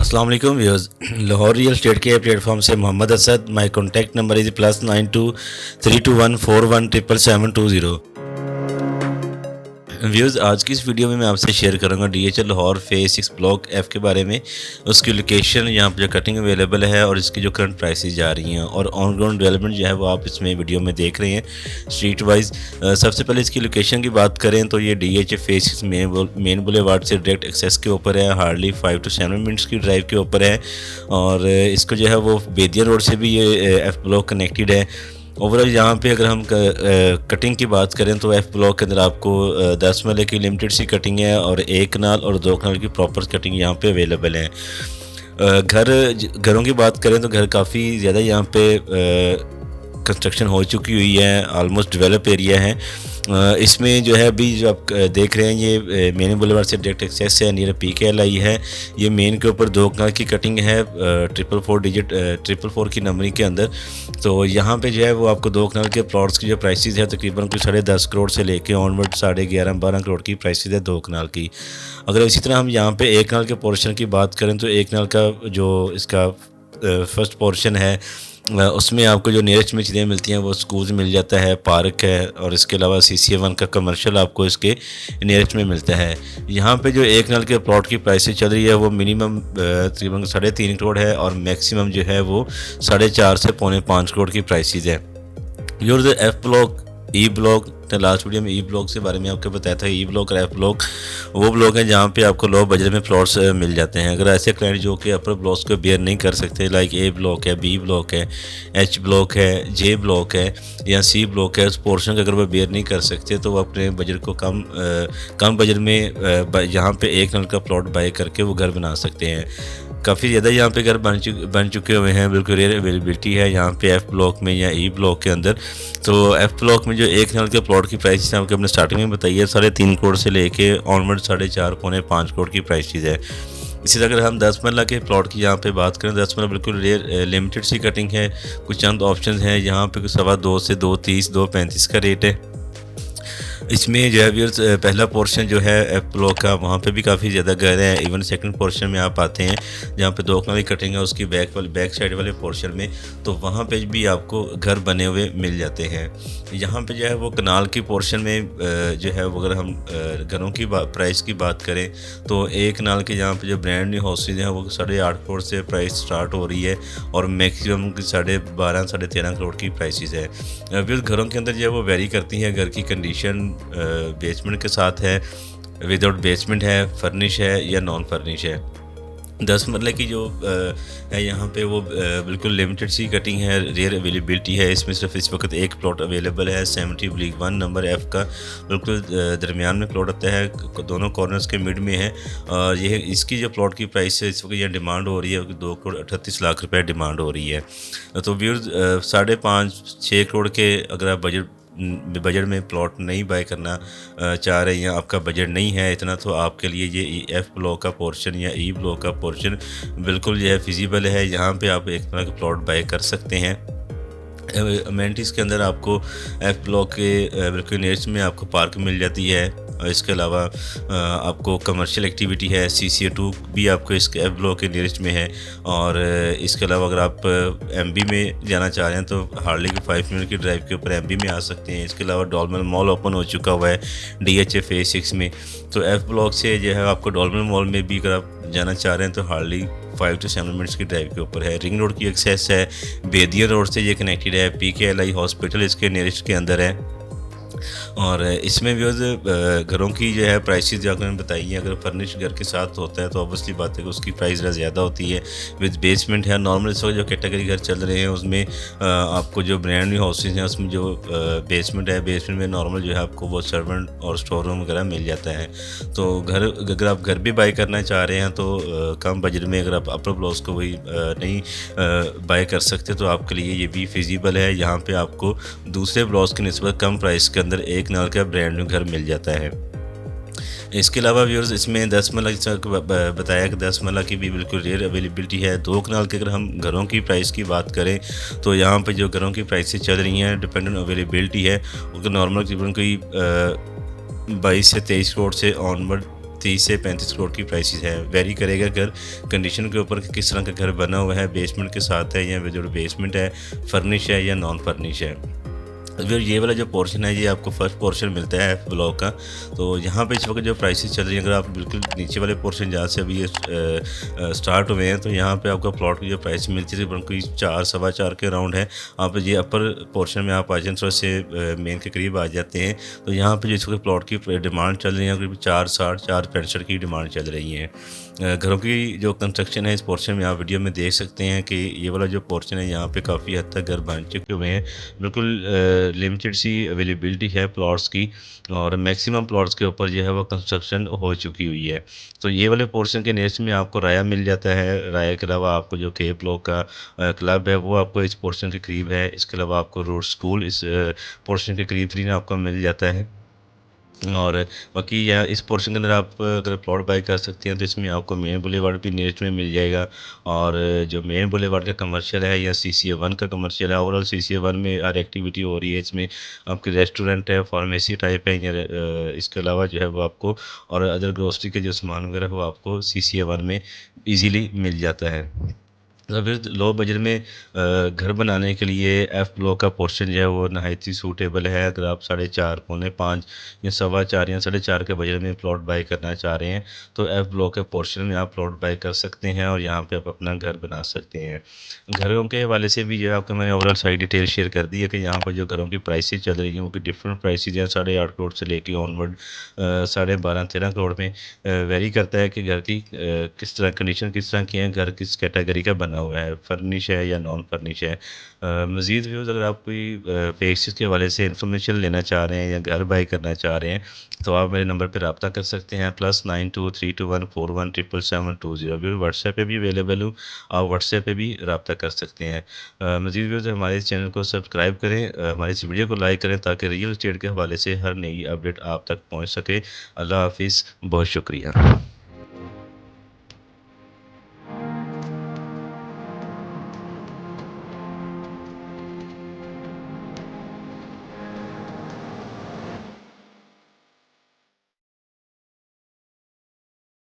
अस्सलाम वालेकुम viewers. Lahore real estate के प्लेटफॉर्म से Mohammad Asad. My contact number is +923214177720। Views, आज की इस वीडियो में मैं आपसे शेयर करूंगा DHL Lahore phase 6 block F के बारे में, उसकी लोकेशन, यहाँ पर जो कटिंग अवेलेबल है और इसकी जो करंट प्राइसेस जा रही हैं और ऑन ग्राउंड डेवलपमेंट जो है वो आप इसमें वीडियो में देख रहे हैं स्ट्रीट वाइज। सबसे पहले इसकी लोकेशन की बात करें तो ये DHL फेज़ 6 मेन बुलेवार्ड से डायरेक्ट एक्सेस के ऊपर है, हार्डली 5 to 7 मिनट्स की ड्राइव के ऊपर है। और इसको जो है वो बेदिया रोड से भी ये F ब्लॉक कनेक्टेड है। ओवरऑल यहाँ पे अगर हम कटिंग की बात करें तो F ब्लॉक के अंदर आपको 10 मरले की लिमिटेड सी कटिंग है और 1 कनाल और 2 कनाल की प्रॉपर कटिंग यहाँ पे अवेलेबल है। घरों की बात करें तो घर काफ़ी ज़्यादा यहाँ पे कंस्ट्रक्शन हो चुकी हुई है, ऑलमोस्ट डेवलप एरिया है। इसमें जो है अभी जो आप देख रहे हैं ये मेन बुलेवार्ड से डायरेक्ट एक्सेस है, नियर PKLI है। ये मेन के ऊपर 2 कनाल की कटिंग है 444 की नंबरिंग के अंदर। तो यहाँ पे जो है वो आपको 2 कनाल के प्लॉट्स की जो प्राइसेस है तकरीबन कुछ 10.5 करोड़ से लेके ऑनवर्ड 11.5-12 करोड़ की प्राइसेस है 2 कनाल की। अगर इसी तरह हम यहाँ पे 1 कनाल के पोर्शन की बात करें तो 1 कनाल का जो इसका फर्स्ट पोर्शन है उसमें आपको जो नियरेस्ट में चीज़ें मिलती हैं वो स्कूल मिल जाता है, पार्क है और इसके अलावा CCA1 का कमर्शियल आपको इसके नियरेस्ट में मिलता है। यहाँ पे जो 1 कनाल के प्लॉट की प्राइसेस चल रही है वो मिनिमम तकरीबन 3.5 करोड़ है और मैक्सिमम जो है वो 4.5 से 4.5 करोड़ की प्राइसेस है। Your F block, E block, तो लास्ट वीडियो में E ब्लॉक के बारे में आपको बताया था। E ब्लॉक और F ब्लॉक वो ब्लॉक हैं जहाँ पे आपको लो बजट में प्लॉट्स मिल जाते हैं। अगर ऐसे क्लाइंट जो कि अपर ब्लॉक्स को बेयर नहीं कर सकते, लाइक A ब्लॉक है, B ब्लॉक है, H ब्लॉक है, J ब्लॉक है या C ब्लॉक है, उस पोर्शन का अगर वो बेयर नहीं कर सकते तो वो अपने बजट को कम बजट में यहाँ पे 1 कनाल का प्लॉट बाय करके वो घर बना सकते हैं। काफ़ी ज़्यादा यहाँ पे घर बन चुके हुए हैं, बिल्कुल रेयर अवेलेबिलिटी है यहाँ पे F ब्लॉक में या E ब्लॉक के अंदर। तो F ब्लॉक में जो 1 कनाल के प्लॉट की प्राइस आपको हमने स्टार्टिंग में बताई है 3.5 करोड़ से लेके ऑनवर्ड 4.5-5 करोड़ की प्राइस है। इसी तरह अगर हम 10 मरला के प्लॉट की यहाँ पे बात करें, 10 मरला बिल्कुल रेयर लिमिटेड सी कटिंग है, कुछ चंद ऑप्शन हैं यहाँ पे, 2.25 से 2.30 2.35 का रेट है। इसमें जो है व्यूअर्स पहला पोर्शन जो है F ब्लॉक का वहाँ पे भी काफ़ी ज़्यादा घर है। इवन सेकंड पोर्शन में आप आते हैं जहाँ पे 2 कनाल की कटिंग है उसकी बैक साइड वाले पोर्शन में, तो वहाँ पे भी आपको घर बने हुए मिल जाते हैं। यहाँ पे जो है वो कनाल की पोर्शन में जो है वो अगर हम घरों की प्राइस की बात करें तो 1 कनाल के यहाँ पे जो ब्रांड न्यू हाउसेज हैं वो 8.5 करोड़ से प्राइस स्टार्ट हो रही है और मैक्सिमम 12.5-13 करोड़ की प्राइसेस है। व्यूअर्स घरों के अंदर जो है वो वेरी करती हैं, घर की कंडीशन बेसमेंट के साथ है, विदाउट बेसमेंट है, फर्निश है या नॉन फर्निश है। 10 मरले की जो है यहाँ पे वो बिल्कुल लिमिटेड सी कटिंग है, रेयर अवेलेबिलिटी है। इसमें सिर्फ इस वक्त 1 प्लॉट अवेलेबल है 70/1 नंबर F का, बिल्कुल दरमियान में प्लॉट आता है, दोनों कॉर्नर्स के मिड में है। और ये इसकी जो प्लॉट की प्राइस है इस वक्त यह डिमांड हो रही है 2.38 करोड़ डिमांड हो रही है। तो व्यूअर्स 5.5-6 करोड़ के अगर आप बजट में प्लॉट नहीं बाय करना चाह रहे हैं या आपका बजट नहीं है इतना, तो आपके लिए ये F ब्लॉक का पोर्शन या E ब्लॉक का पोर्शन बिल्कुल जो है फिजिबल है। यहाँ पे आप 1 कनाल का प्लॉट बाय कर सकते हैं। अमेनिटीज़ के अंदर आपको F ब्लॉक के बिल्कुल नियरेस्ट में आपको पार्क मिल जाती है। इसके अलावा आपको कमर्शियल एक्टिविटी है, CCA2 भी आपको इसके F ब्लॉक के नियरेस्ट में है। और इसके अलावा अगर आप MB में जाना चाह रहे हैं तो हार्डली 5 मिनट की ड्राइव के ऊपर MB में आ सकते हैं। इसके अलावा डॉल्मेन मॉल ओपन हो चुका हुआ है DHA फेज़ 6 में, तो F ब्लॉक से जो है आपको डॉल्मेन मॉल में भी अगर आप जाना चाह रहे हैं तो हार्डली 5 to 7 मिनट्स की ड्राइव के ऊपर है। रिंग रोड की एक्सेस है, बेदिया रोड से ये कनेक्टेड है, PKLI हॉस्पिटल इसके नियरेस्ट के अंदर है। और इसमें भी घरों की जो है प्राइसेस जो आपने बताई है, अगर फर्निश घर के साथ होता है तो ऑब्वियसली बात है कि उसकी प्राइस ज़्यादा होती है। विद बेसमेंट है, नॉर्मल इस वक्त जो कैटेगरी घर चल रहे हैं उसमें आपको जो ब्रांड न्यू हाउसेज हैं उसमें जो बेसमेंट है, बेसमेंट में नॉर्मल जो है आपको वो सर्वेंट और स्टोर रूम वगैरह मिल जाता है। तो अगर आप घर भी बाय करना चाह रहे हैं तो कम बजट में अगर आप अपर ब्लॉक्स को वही नहीं बाय कर सकते तो आपके लिए ये भी फिजिबल है। यहाँ पर आपको दूसरे ब्लॉक्स की निस्बत कम प्राइस के अंदर 1 कनाल का ब्रांड न्यू घर मिल जाता है। इसके अलावा व्यूअर्स इसमें 10 मरला बताया कि 10 मरला की भी बिल्कुल रेयर अवेलेबिलिटी है। 2 कनाल के अगर हम घरों की प्राइस की बात करें तो यहाँ पे जो घरों की प्राइसेस चल रही हैं डिपेंडेंट अवेलेबिलिटी है, उनका नॉर्मल तकरीबन कोई 22 से 23 करोड़ से ऑनवर्ड 30 से 35 करोड़ की प्राइसेस है। वेरी करेगा घर कंडीशन के ऊपर कि किस तरह का घर बना हुआ है, बेसमेंट के साथ है या जो बेसमेंट है फर्निश है या नॉन फर्निश है। फिर ये वाला जो पोर्शन है ये आपको फर्स्ट पोर्शन मिलता है एफ ब्लॉक का। तो यहाँ पे इस वक्त जो प्राइसेस चल रही हैं, अगर आप बिल्कुल नीचे वाले पोर्शन जहाँ से अभी ये स्टार्ट हुए हैं, तो यहाँ पे आपका प्लॉट की जो प्राइस मिलती है कोई 4 सवा 4 के अराउंड है। आप ये अपर पोर्शन में आप आ जाए, थोड़ा से मेन के करीब आ जाते हैं, तो यहाँ पर जो इस वक्त प्लॉट की डिमांड चल रही है करीब 460 465 की डिमांड चल रही है। घरों की जो कंस्ट्रक्शन है इस पोर्शन में आप वीडियो में देख सकते हैं कि ये वाला जो पोर्शन है यहाँ पे काफ़ी हद तक घर बन चुके हुए हैं। बिल्कुल लिमिटेड सी अवेलेबिलिटी है प्लॉट्स की, और मैक्सिमम प्लॉट्स के ऊपर जो है वो कंस्ट्रक्शन हो चुकी हुई है। तो ये वाले पोर्शन के नेक्स्ट में आपको राया मिल जाता है। राया के अलावा आपको जो के ब्लॉक का क्लब है वो आपको इस पोर्शन के करीब है। इसके अलावा आपको रोड स्कूल इस पोर्शन के करीब ही आपको मिल जाता है। और बाकी या इस पोर्शन के अंदर आप अगर प्लॉट बाय कर सकते हैं तो इसमें आपको मेन बुलेवार्ड भी नियरेस्ट में मिल जाएगा। और जो मेन बुलेवार्ड का कमर्शियल है या CCA 1 का कमर्शियल है, ओवरऑल CCA 1 में हर एक्टिविटी हो रही है। इसमें आपके रेस्टोरेंट है, फार्मेसी टाइप है, या इसके अलावा जो है वो आपको और अदर ग्रोसरी के जो सामान वगैरह वो आपको CCA 1 में ईजीली मिल जाता है। तो फिर लो बजट में घर बनाने के लिए एफ़ ब्लॉक का पोर्शन जो है वो नहायत ही सूटेबल है। अगर आप 4.5 पौने 5 या सवा 4 या 4.5 के बजट में प्लॉट बाय करना चाह रहे हैं, तो एफ़ ब्लॉक के पोर्शन में आप प्लॉट बाय कर सकते हैं और यहाँ पे आप अपना घर बना सकते हैं। घरों के हवाले से भी जो है आपको मैंने ओवरऑल सारी डिटेल शेयर कर दी है कि यहाँ पर जो घरों की प्राइसेस चल रही हैं वो कि डिफरेंट प्राइसेस हैं, 8.5 करोड़ से लेके ऑनवर्ड 12.5 13 करोड़ में वेरी करता है कि घर की किस तरह कंडीशन किस तरह की है, घर किस कैटेगरी का बना हुआ है, फर्निश है या नॉन फर्निश है। मज़ीद व्यूज़ अगर आप कोई प्लेसेस के हवाले से इंफॉर्मेशन लेना चाह रहे हैं या घर बाई करना चाह रहे हैं, तो आप मेरे नंबर पर रब्ता कर सकते हैं +9232141770। भी व्हाट्सएप पे भी अवेलेबल हूँ, आप व्हाट्सएप पे भी रब्ता कर सकते हैं। मज़ीद व्यूज़ हमारे इस चैनल को सब्सक्राइब करें, हमारी इस वीडियो को लाइक करें ताकि रियल इस्टेट के हवाले से हर नई अपडेट आप तक पहुँच सके। अल्लाह हाफिज़, बहुत शुक्रिया।